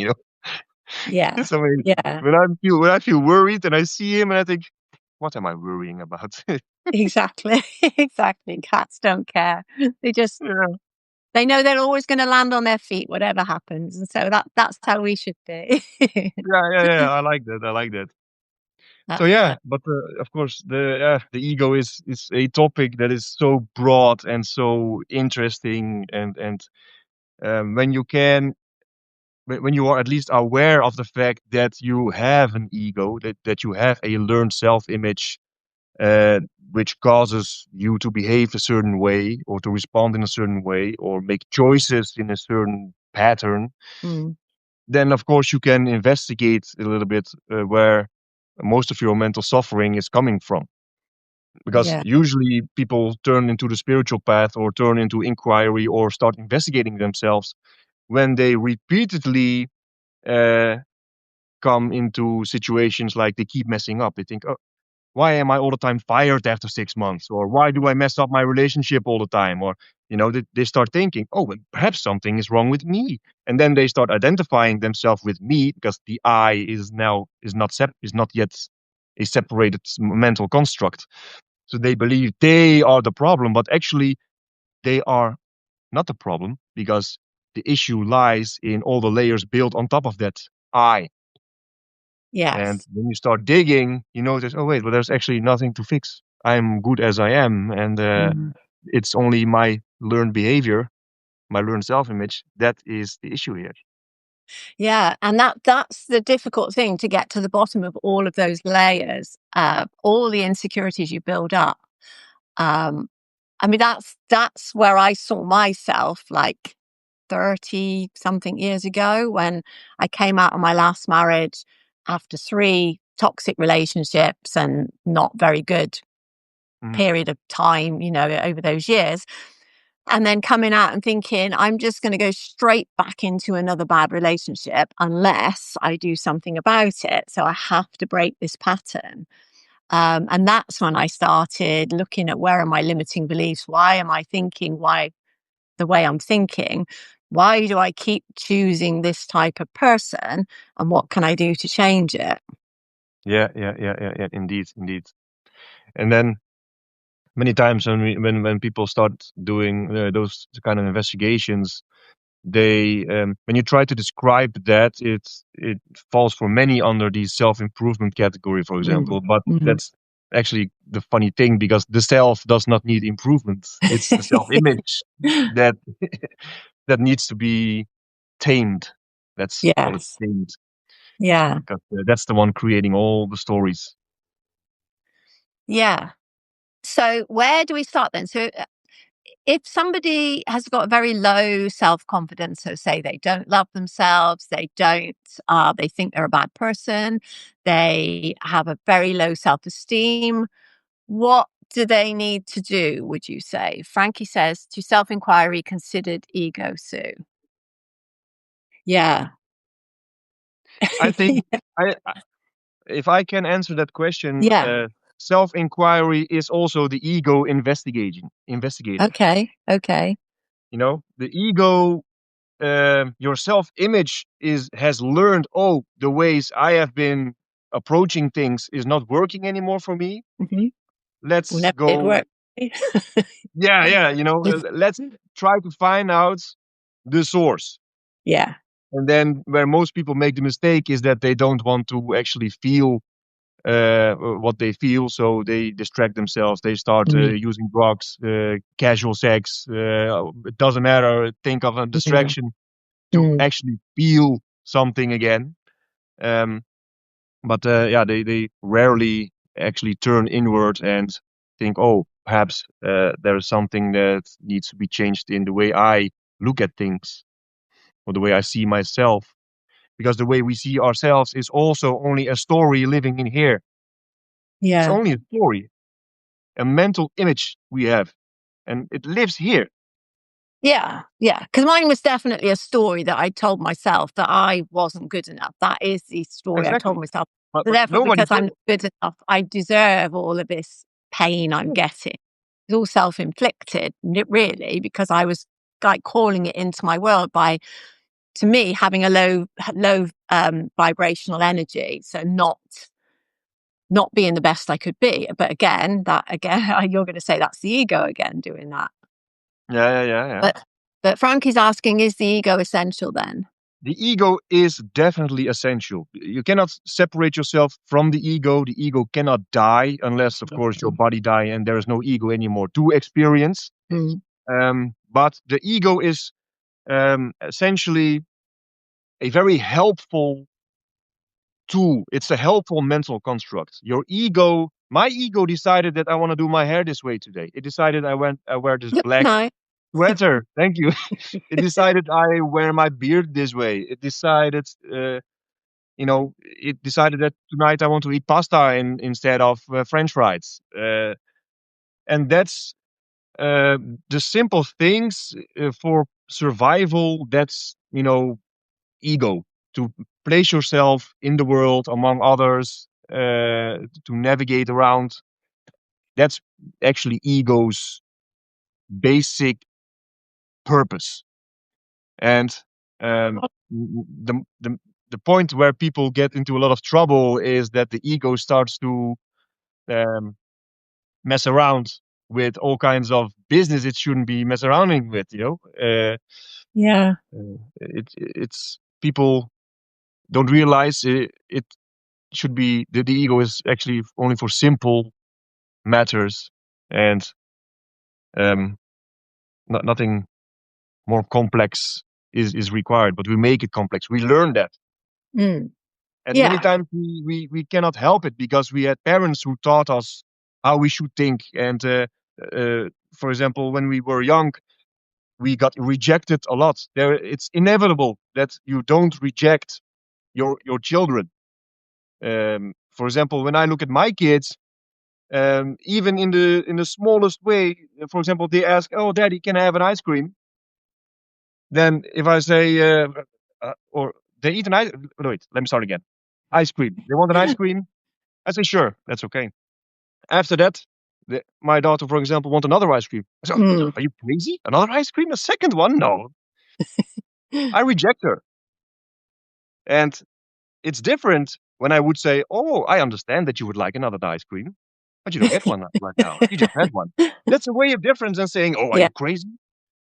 [SPEAKER 1] yeah,
[SPEAKER 2] It's amazing.
[SPEAKER 1] yeah.
[SPEAKER 2] When I feel worried and I see him and I think, what am I worrying about?
[SPEAKER 1] Exactly. Exactly. Cats don't care. They just
[SPEAKER 2] Yeah,
[SPEAKER 1] they know they're always gonna land on their feet, whatever happens, and so that's how we should be.
[SPEAKER 2] yeah, yeah, yeah. I like that. I like that. So
[SPEAKER 1] That's
[SPEAKER 2] yeah, but of course the ego is a topic that is so broad and so interesting, and when you are at least aware of the fact that you have an ego, that you have a learned self-image, uh, which causes you to behave a certain way or to respond in a certain way or make choices in a certain pattern,
[SPEAKER 1] mm,
[SPEAKER 2] then of course you can investigate a little bit where most of your mental suffering is coming from. Because
[SPEAKER 1] yeah.
[SPEAKER 2] usually people turn into the spiritual path or turn into inquiry or start investigating themselves when they repeatedly uh, come into situations like they keep messing up. They think, oh, why am I all the time fired after 6 months? Or why do I mess up my relationship all the time? Or They start thinking, oh, well, perhaps something is wrong with me, and then they start identifying themselves with me because the I is not yet a separated mental construct. So they believe they are the problem, but actually they are not the problem because the issue lies in all the layers built on top of that I. And
[SPEAKER 1] Yes.
[SPEAKER 2] when you start digging, you notice, oh wait, well, there's actually nothing to fix. I'm good as I am, and
[SPEAKER 1] Mm.
[SPEAKER 2] it's only my learned behavior, my learned self-image, that is the issue here.
[SPEAKER 1] Yeah, and that's the difficult thing, to get to the bottom of all of those layers, all the insecurities you build up. Um, I mean, that's where I saw myself like 30 something years ago, when I came out of my last marriage after 3 toxic relationships and not very good
[SPEAKER 2] Mhm.
[SPEAKER 1] period of time, over those years. And then coming out and thinking, I'm just going to go straight back into another bad relationship unless I do something about it. So I have to break this pattern. And that's when I started looking at, where are my limiting beliefs? Why am I thinking the way I'm thinking? Why do I keep choosing this type of person? And what can I do to change it?
[SPEAKER 2] Yeah, yeah. Indeed, indeed. And then many times when people start doing those kind of investigations, they when you try to describe that, it falls for many under the self-improvement category, for
[SPEAKER 1] Mm.
[SPEAKER 2] example. But
[SPEAKER 1] Mhm.
[SPEAKER 2] that's actually the funny thing, because the self does not need improvement. It's the self-image that that needs to be tamed. Let's call it
[SPEAKER 1] Yes.
[SPEAKER 2] tamed,
[SPEAKER 1] Yeah.
[SPEAKER 2] because that's the one creating all the stories.
[SPEAKER 1] Yeah. So where do we start then? So if somebody has got a very low self-confidence, so say they don't love themselves, they think they're a bad person, they have a very low self-esteem, what do they need to do, would you say? Frankie says, to self-inquiry considered ego, Sue. Yeah.
[SPEAKER 2] I think if I can answer that question,
[SPEAKER 1] Yeah.
[SPEAKER 2] self-inquiry is also the ego investigator.
[SPEAKER 1] Okay. Okay.
[SPEAKER 2] The ego, your self-image has learned, oh, the ways I have been approaching things is not working anymore for me.
[SPEAKER 1] Hmm. Well,
[SPEAKER 2] Let's
[SPEAKER 1] never did
[SPEAKER 2] go.
[SPEAKER 1] work.
[SPEAKER 2] Yeah. Let's try to find out the source.
[SPEAKER 1] Yeah.
[SPEAKER 2] And then where most people make the mistake is that they don't want to actually feel what they feel, so they distract themselves. They start
[SPEAKER 1] Mm.
[SPEAKER 2] using drugs, casual sex. It doesn't matter. Think of a
[SPEAKER 1] Mm.
[SPEAKER 2] distraction to
[SPEAKER 1] Mm.
[SPEAKER 2] actually feel something again. Um, but yeah, they rarely actually turn inward and think, oh, perhaps there is something that needs to be changed in the way I look at things, or the way I see myself. Because the way we see ourselves is also only a story living in here. It's
[SPEAKER 1] Yeah.
[SPEAKER 2] only a story, a mental image we have, and it lives here.
[SPEAKER 1] Yeah, yeah. Because mine was definitely a story that I told myself, that I wasn't good enough. That is the story I told
[SPEAKER 2] Exactly.
[SPEAKER 1] myself.
[SPEAKER 2] But
[SPEAKER 1] So
[SPEAKER 2] but
[SPEAKER 1] therefore,
[SPEAKER 2] nobody
[SPEAKER 1] because I'm
[SPEAKER 2] told.
[SPEAKER 1] not good enough, I deserve all of this pain I'm
[SPEAKER 2] Yeah.
[SPEAKER 1] getting. It's all self-inflicted, really, because I was like calling it into my world by, to me, having a low vibrational energy. So not being the best I could be. But again, you're going to say that's the ego again doing that.
[SPEAKER 2] Yeah.
[SPEAKER 1] But Frankie's asking, is the ego essential then?
[SPEAKER 2] The ego is definitely essential. You cannot separate yourself from the ego. The ego cannot die unless, of course, your body die and there is no ego anymore to experience.
[SPEAKER 1] Mm.
[SPEAKER 2] But the ego is essentially a very helpful tool. It's a helpful mental construct. My ego decided that I want to do my hair this way today. It decided I wear this
[SPEAKER 1] Look
[SPEAKER 2] black
[SPEAKER 1] nice.
[SPEAKER 2] sweater. Thank you. It decided I wear my beard this way. It decided that tonight I want to eat pasta instead of French fries. And that's uh, the simple things for survival. That's ego, to place yourself in the world among others, to navigate around. That's actually ego's basic purpose. And the point where people get into a lot of trouble is that the ego starts to um, mess around with all kinds of business it shouldn't be mess around with.
[SPEAKER 1] Yeah.
[SPEAKER 2] It's people don't realize it should be the ego is actually only for simple matters, and um, nothing more complex is required. But we make it complex. We learn that.
[SPEAKER 1] Mm.
[SPEAKER 2] And many
[SPEAKER 1] Yeah.
[SPEAKER 2] times we cannot help it because we had parents who taught us how we should think. And for example, when we were young, we got rejected a lot. It's inevitable that you don't reject your children. For example, when I look at my kids, even in the smallest way, for example, they ask, "Oh, Daddy, can I have an ice cream?" Then if I say, or they eat an ice, wait, let me start again. Ice cream. They want an ice cream. I say, sure, that's okay. After that, my daughter, for example, want another ice cream. I say,
[SPEAKER 1] Mm.
[SPEAKER 2] are you crazy? Another ice cream? A second one? No. I reject her. And it's different when I would say, oh, I understand that you would like another ice cream, but you don't get one right now. You just had one. That's a way of difference than saying, oh, are
[SPEAKER 1] Yeah.
[SPEAKER 2] you crazy?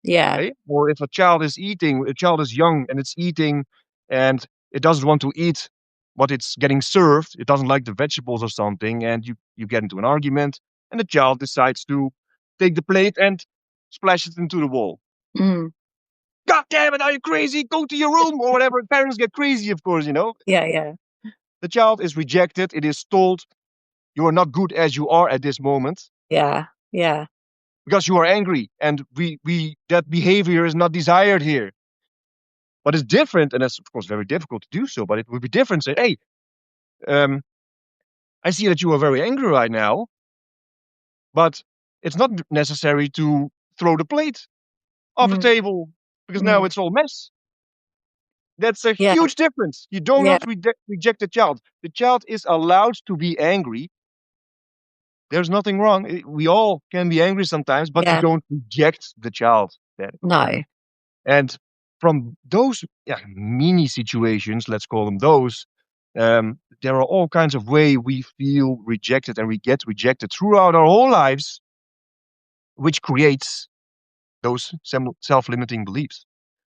[SPEAKER 1] Yeah.
[SPEAKER 2] Okay? Or if a child is eating, a child is young and it's eating and it doesn't want to eat what it's getting served, it doesn't like the vegetables or something, and you get into an argument, and the child decides to take the plate and splash it into the wall.
[SPEAKER 1] Mm.
[SPEAKER 2] God damn it, are you crazy? Go to your room or whatever. Parents get crazy, of course,
[SPEAKER 1] Yeah. Yeah.
[SPEAKER 2] The child is rejected. It is told you are not good as you are at this moment
[SPEAKER 1] Yeah. Yeah.
[SPEAKER 2] because you are angry, and we that behavior is not desired here. But it's different, and that's of course very difficult to do so. But it would be different. Say, hey, um, I see that you are very angry right now, but it's not necessary to throw the plate off the
[SPEAKER 1] Mm.
[SPEAKER 2] table because now
[SPEAKER 1] Mm.
[SPEAKER 2] it's all mess. That's a
[SPEAKER 1] Yeah.
[SPEAKER 2] huge difference. You do
[SPEAKER 1] Yeah.
[SPEAKER 2] not reject the child. The child is allowed to be angry. There's nothing wrong. We all can be angry sometimes, but you
[SPEAKER 1] Yeah.
[SPEAKER 2] don't reject the child.
[SPEAKER 1] No.
[SPEAKER 2] And from those mini situations, let's call them those, there are all kinds of ways we feel rejected and we get rejected throughout our whole lives, which creates those self-limiting beliefs.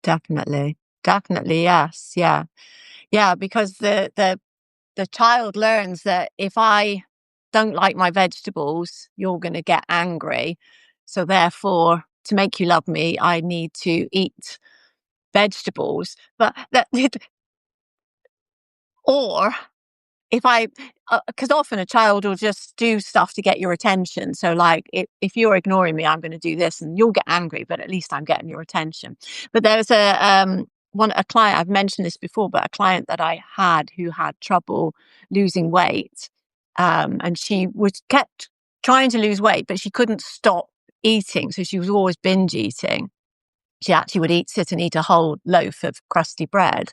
[SPEAKER 1] Definitely. Definitely. Yes. Yeah. Yeah. Because the child learns that if I don't like my vegetables, you're going to get angry. So therefore, to make you love me, I need to eat vegetables. But that, or if I, because often a child will just do stuff to get your attention. So, like, if you're ignoring me, I'm going to do this, and you'll get angry. But at least I'm getting your attention. But there was a client, I've mentioned this before, but a client that I had who had trouble losing weight, and she was kept trying to lose weight, but she couldn't stop eating, so she was always binge eating. She actually would sit and eat a whole loaf of crusty bread.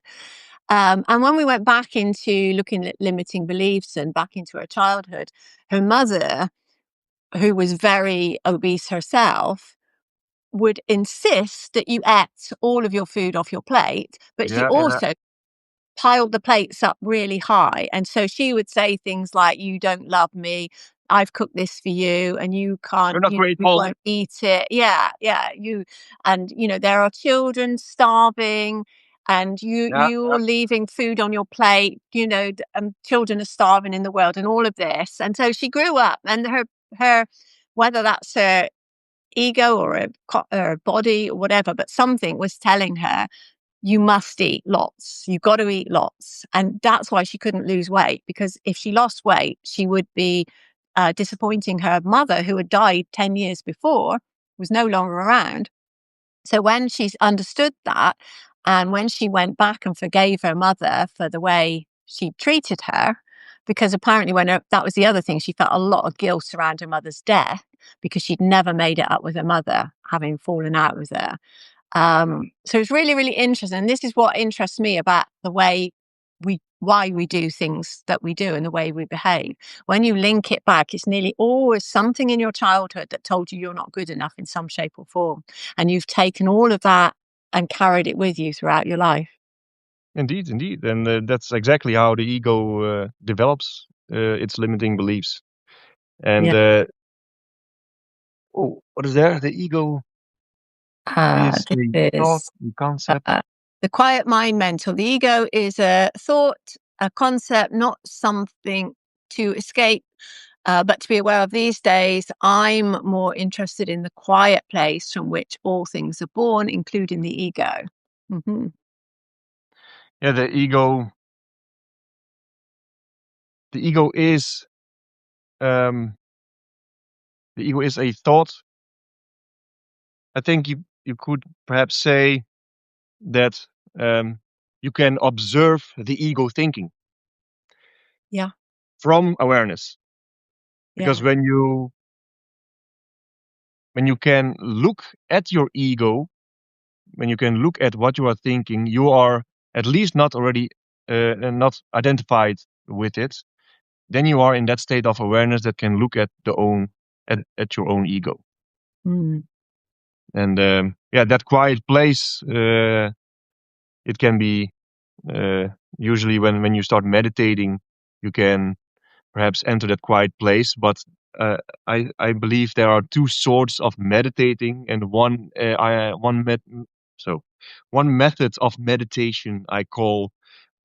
[SPEAKER 1] And when we went back into looking at limiting beliefs and back into her childhood, her mother, who was very obese herself, would insist that you ate all of your food off your plate, but she
[SPEAKER 2] Yeah, yeah.
[SPEAKER 1] also piled the plates up really high. And so she would say things like, "You don't love me. I've cooked this for you and you can't,
[SPEAKER 2] You're not
[SPEAKER 1] you
[SPEAKER 2] grateful.
[SPEAKER 1] won't eat it." Yeah, yeah. And there are children starving and
[SPEAKER 2] Yeah,
[SPEAKER 1] you're leaving food on your plate, children are starving in the world and all of this. And so she grew up and her, whether that's her ego or her body or whatever, but something was telling her, you must eat lots. You've got to eat lots. And that's why she couldn't lose weight, because if she lost weight, she would be disappointing her mother, who had died 10 years before, was no longer around. So when she understood that, and when she went back and forgave her mother for the way she treated her, because apparently that was the other thing, she felt a lot of guilt around her mother's death because she'd never made it up with her mother, having fallen out with her. So it's really, really interesting. And this is what interests me about the way why we do things that we do and the way we behave. When you link it back, it's nearly always something in your childhood that told you you're not good enough in some shape or form. And you've taken all of that and carried it with you throughout your life.
[SPEAKER 2] Indeed, indeed. And that's exactly how the ego develops its limiting beliefs. And
[SPEAKER 1] Yeah.
[SPEAKER 2] what is there? The ego is
[SPEAKER 1] This
[SPEAKER 2] a thought,
[SPEAKER 1] is
[SPEAKER 2] a concept.
[SPEAKER 1] the quiet mind mental. The ego is a thought, a concept, not something to escape, but to be aware of. These days, I'm more interested in the quiet place from which all things are born, including the ego. Hmm.
[SPEAKER 2] Yeah, the ego. The ego is um, the ego is a thought. I think you could perhaps say that you can observe the ego thinking
[SPEAKER 1] Yeah,
[SPEAKER 2] from awareness, because
[SPEAKER 1] yeah.
[SPEAKER 2] when you can look at your ego, when you can look at what you are thinking, you are at least not already not identified with it. Then you are in that state of awareness that can look at at your own ego.
[SPEAKER 1] Mm.
[SPEAKER 2] And yeah, that quiet place, it can be uh, usually when you start meditating, you can perhaps enter that quiet place. But I believe there are two sorts of meditating, and one method of meditation I call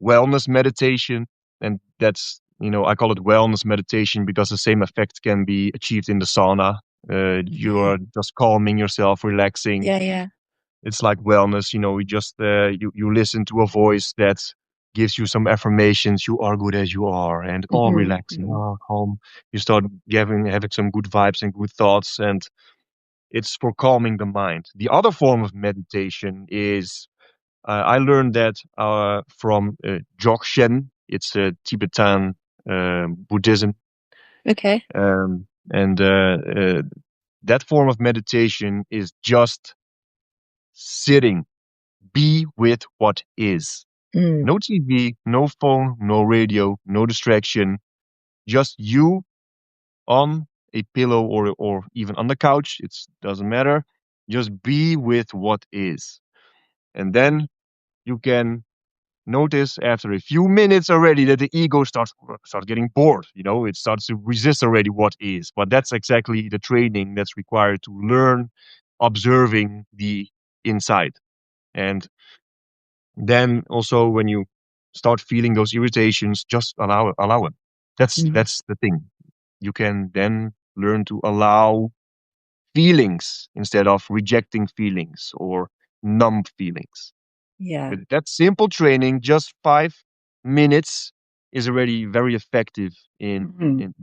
[SPEAKER 2] wellness meditation, and that's, I call it wellness meditation because the same effect can be achieved in the sauna. You are just calming yourself, relaxing.
[SPEAKER 1] Yeah, yeah.
[SPEAKER 2] It's like wellness. You just you listen to a voice that gives you some affirmations. You are good as you are, and all
[SPEAKER 1] Hmm.
[SPEAKER 2] relaxing,
[SPEAKER 1] Hmm.
[SPEAKER 2] calm. You start having some good vibes and good thoughts, and it's for calming the mind. The other form of meditation is I learned that from Dzogchen. It's Tibetan Buddhism,
[SPEAKER 1] Okay.
[SPEAKER 2] and that form of meditation is just sitting, be with what is.
[SPEAKER 1] Mm.
[SPEAKER 2] No TV, no phone, no radio, no distraction. Just you on a pillow or even on the couch. It doesn't matter. Just be with what is. And then you can notice after a few minutes already that the ego starts getting bored. It starts to resist already what is. But that's exactly the training that's required to learn observing the inside. And then also when you start feeling those irritations, just allow it. That's
[SPEAKER 1] Mm.
[SPEAKER 2] that's the thing. You can then learn to allow feelings instead of rejecting feelings or numb feelings.
[SPEAKER 1] Yeah.
[SPEAKER 2] With that simple training, just 5 minutes is already very effective in
[SPEAKER 1] Mhm.
[SPEAKER 2] in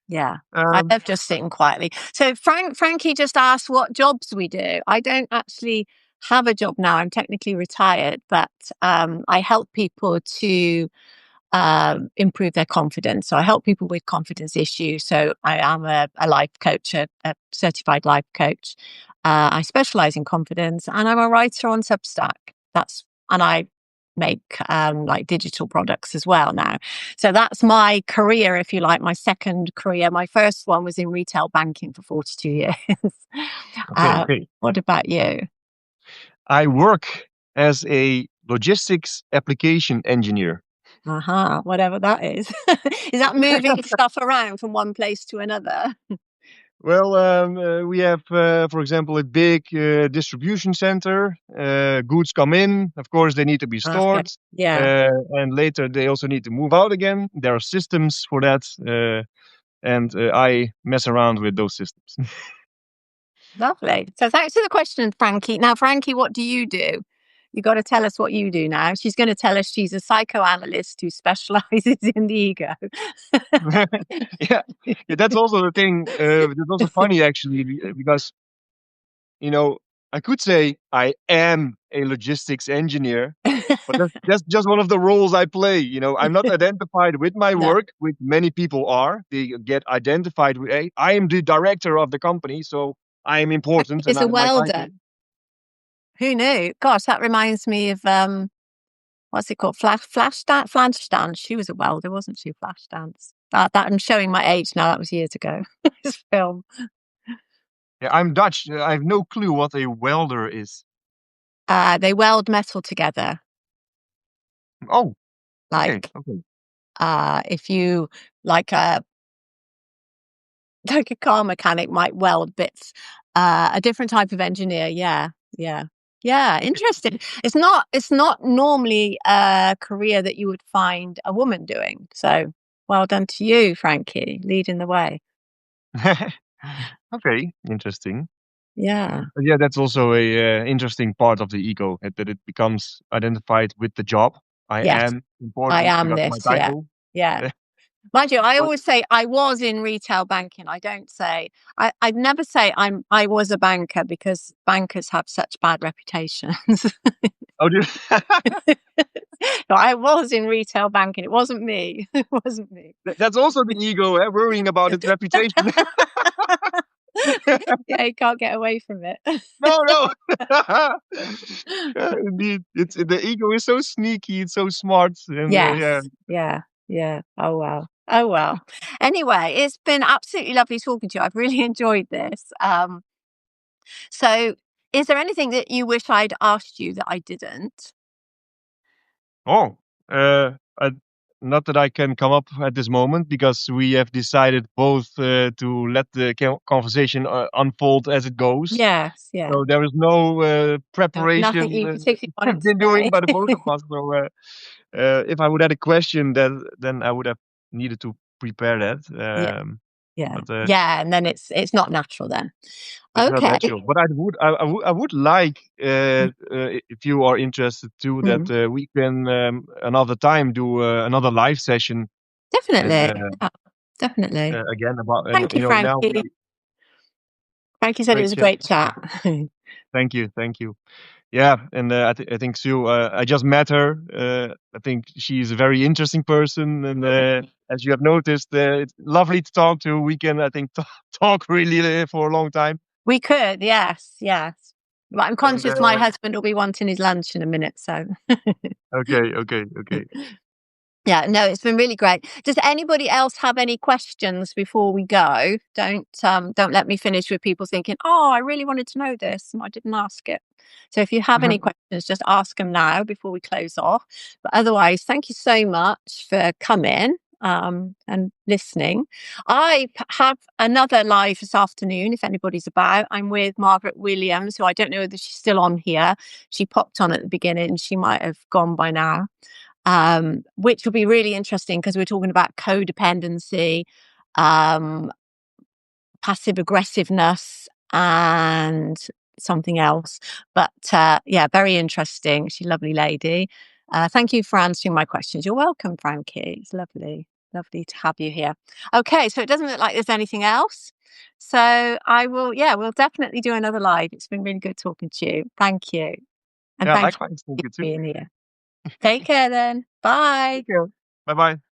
[SPEAKER 1] Yeah. I
[SPEAKER 2] um
[SPEAKER 1] love just sitting quietly. So Frankie just asked what jobs we do. I don't actually have a job now. I'm technically retired, but I help people to improve their confidence. So I help people with confidence issues. So I am a life coach, a certified life coach. I specialize in confidence, and I'm a writer on Substack. And I make like digital products as well now. So that's my career, if you like, my second career. My first one was in retail banking for 42 years.
[SPEAKER 2] okay, okay.
[SPEAKER 1] What about you?
[SPEAKER 2] I work as a logistics application engineer.
[SPEAKER 1] Uh-huh, whatever that is. Is that moving stuff around from one place to another?
[SPEAKER 2] Well, we have, for example, a big distribution center. Goods come in, of course, they need to be
[SPEAKER 1] Okay.
[SPEAKER 2] stored,
[SPEAKER 1] Yeah.
[SPEAKER 2] and later they also need to move out again. There are systems for that, and I mess around with those systems.
[SPEAKER 1] Lovely. So thanks for the question, Frankie. Now, Frankie, what do you do? You got to tell us what you do now. She's going to tell us she's a psychoanalyst who specializes in the ego.
[SPEAKER 2] Yeah, yeah, that's also the thing. That's also funny actually, because you know I could say I am a logistics engineer, but that's just one of the roles I play. I'm not identified with my
[SPEAKER 1] No,
[SPEAKER 2] work, which many people are. They get identified with, hey, I am the director of the company, so I am important, and
[SPEAKER 1] it's a
[SPEAKER 2] my
[SPEAKER 1] welder.
[SPEAKER 2] title.
[SPEAKER 1] Who knew? Gosh, that reminds me of what's it called? Flash dance. She was a welder, wasn't she? Flash dance. That I'm showing my age now. That was years ago. This film.
[SPEAKER 2] Yeah, I'm Dutch. I have no clue what a welder is.
[SPEAKER 1] They weld metal together.
[SPEAKER 2] Oh, okay,
[SPEAKER 1] Like
[SPEAKER 2] okay.
[SPEAKER 1] if you like a like a car mechanic might weld bits. A different type of engineer. Yeah, yeah. Yeah, interesting. It's not normally a career that you would find a woman doing. So well done to you, Frankie, leading the way.
[SPEAKER 2] Okay, interesting.
[SPEAKER 1] Yeah.
[SPEAKER 2] But yeah, that's also a interesting part of the ego, that it becomes identified with the job. I
[SPEAKER 1] Yes,
[SPEAKER 2] am
[SPEAKER 1] I
[SPEAKER 2] important
[SPEAKER 1] am
[SPEAKER 2] because my
[SPEAKER 1] this. Yeah.
[SPEAKER 2] title.
[SPEAKER 1] Yeah. Mind you, I
[SPEAKER 2] But
[SPEAKER 1] always say I was in retail banking. I don't say I'd never say I was a banker because bankers have such bad reputations.
[SPEAKER 2] oh,
[SPEAKER 1] No, I was in retail banking. It wasn't me. It wasn't me.
[SPEAKER 2] that's also the ego, worrying about its reputation.
[SPEAKER 1] Yeah, you can't get away from it.
[SPEAKER 2] No, no. Yeah, indeed, it's the ego is so sneaky, it's so smart, and yeah.
[SPEAKER 1] Yes. Yeah. Yeah. Oh well. Oh well. Anyway, it's been absolutely lovely talking to you. I've really enjoyed this. So is there anything that you wish I'd asked you that I didn't?
[SPEAKER 2] Oh, I, not that I can come up at this moment because we have decided both to let the conversation unfold as it goes.
[SPEAKER 1] Yes. Yeah.
[SPEAKER 2] So there is no
[SPEAKER 1] No, nothing
[SPEAKER 2] preparation
[SPEAKER 1] you particularly wanted to
[SPEAKER 2] been doing
[SPEAKER 1] say.
[SPEAKER 2] by the both of us. So if I would have a question, then I would have needed to prepare that.
[SPEAKER 1] Yeah. Yeah.
[SPEAKER 2] But
[SPEAKER 1] Yeah. And then it's not natural then.
[SPEAKER 2] it's not
[SPEAKER 1] Okay.
[SPEAKER 2] natural. But I would like, if you are interested too, that
[SPEAKER 1] Mm,
[SPEAKER 2] we can another time do another live session.
[SPEAKER 1] definitely. Yeah, definitely.
[SPEAKER 2] Again about, and
[SPEAKER 1] Thank you,
[SPEAKER 2] now
[SPEAKER 1] Frankie.
[SPEAKER 2] we
[SPEAKER 1] Frankie said it
[SPEAKER 2] great
[SPEAKER 1] was a
[SPEAKER 2] chat.
[SPEAKER 1] great chat.
[SPEAKER 2] Thank you, thank you. Yeah, and I think Sue, I just met her. I think she's a very interesting person, and as you have noticed, it's lovely to talk to. We can, I think, talk really for a long time.
[SPEAKER 1] We could, yes, yes. But I'm
[SPEAKER 2] And
[SPEAKER 1] conscious my husband will be wanting his lunch in a minute, so
[SPEAKER 2] okay, okay, okay.
[SPEAKER 1] yeah, no, it's been really great. Does anybody else have any questions before we go? Don't let me finish with people thinking, "Oh, I really wanted to know this and I didn't ask it." So if you have any questions, just ask them now before we close off. But otherwise, thank you so much for coming and listening. Have another live this afternoon if anybody's about. I'm with Margaret Williams, who I don't know whether she's still on here. She popped on at the beginning. She might have gone by now, which will be really interesting because we're talking about codependency, um, passive aggressiveness, and something else. But yeah, very interesting. She's a lovely lady. Thank you for answering my questions. You're welcome, Frankie. It's lovely, lovely to have you here. Okay, so it doesn't look like there's anything else. So I will, yeah, we'll definitely do another live. It's been really good talking to you. Thank you. And
[SPEAKER 2] Yeah,
[SPEAKER 1] thank
[SPEAKER 2] likewise. Thank
[SPEAKER 1] you
[SPEAKER 2] you
[SPEAKER 1] for
[SPEAKER 2] too.
[SPEAKER 1] being here. Take care then. Bye.
[SPEAKER 2] Take care. Bye bye.